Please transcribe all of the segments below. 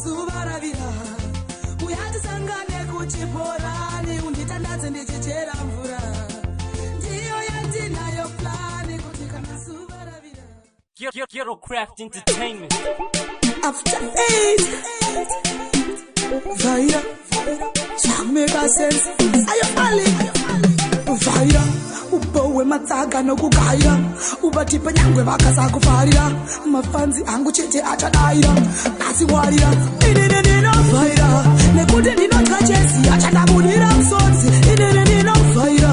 zuvaravira uyatisangane kuchiporani unditandadze ndichichera mvura ndiyo yandinayo plani kuti kana zuvaravira Ghetto Craft Entertainment. After 8 vaira chameka sense ayofali vaira ubowe matsaga nokugayira ubatipa nyangwe vakasakufarira mafanzi angu chete achadaira asiwarira inini ndinovaira nekuti ndinotya chesi achandabudira musodzi inini ndinovaira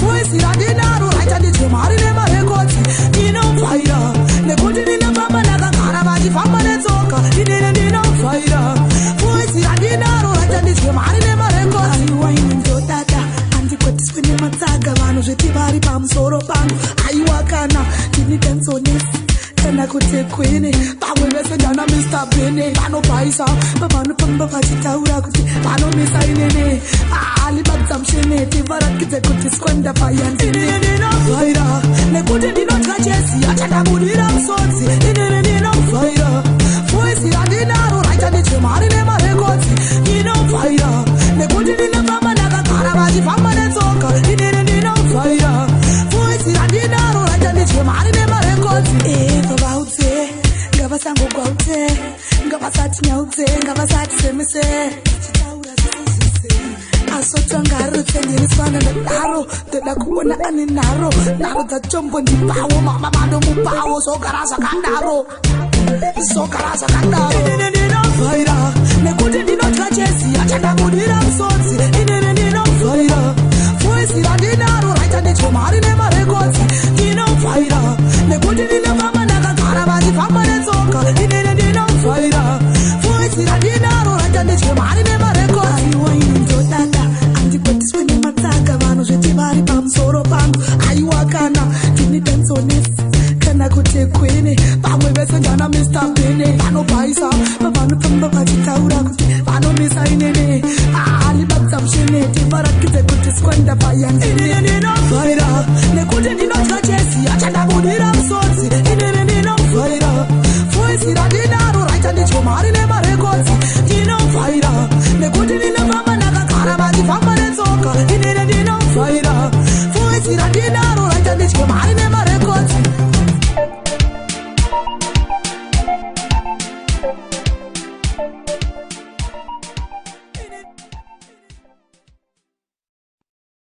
voisi randinaro raita nditwe mari nemarekodzi ndinovaira nekuti ndinofamba ndakagara vachifamba netsoka inini ndinovaira voisi randinaro raita nditwe mari nemarekodzi aiwa ini ndodada andikwetiswe nematsaga vanhu zveti vari pamusoro pangu aiwa kana ndini tensonesi kana kuti kwini pamwe vese ndana Mr. Bene vanobhaisa pavanofamba vachitaura kuti vanomisa inene alibadza musheneti varakidze kuti sqaunda paya inini ndinovaira nekuti ndinotya chesi achandabudira musodzi inini ndinovaira voisi randinaro raita nditwe mari nemarekodzi ndinovaira nekuti ndinofamba ndakagara vachifamba netsoka inini ndinovaira voisi randinaro raita nditwe mari nemarekodzi vaudze ngavasangogwaudze ngavasati ngavasati semise chitaura zvisizvise asotangarutse ndiriswana ndadaro ndoda kuona ane naro dzatombo ndipawo mama vandomupawo zogara zvakadaro inini ndinovaira nekuti ndinotya chesi achandabudira musodzi inini ndinovaira voisi randinaro raita nditwe mari nemarekodzi ndinovaira nekuti ndinofamba ndakagara vachifamba netsoka inini ndinovaira voisi randinaro raita nditwe mari nemarekodzi aiwa ini ndodada andikwetiswe nematsaga vanhu zveti vari pamusoro pangu aiwa kana ndini tensonesi kana kuti kwini pamwe vese ndana Mr. Bene vanobhaisa pavanofamba vachitaura kuti vanomisa inene alibadza musheneti varakidze kuti sqaunda paya inini ndinovaira nekuti ndinotya chesi achandabudira musodzi inini ndinovaira voisi randinaro raita nditwe mari nemarekodzi ndinovaira nekuti ndinofamba ndakagara vachifamba netsoka inini ndinovaira voisi randinaro raita nditwe mari nemarekodzi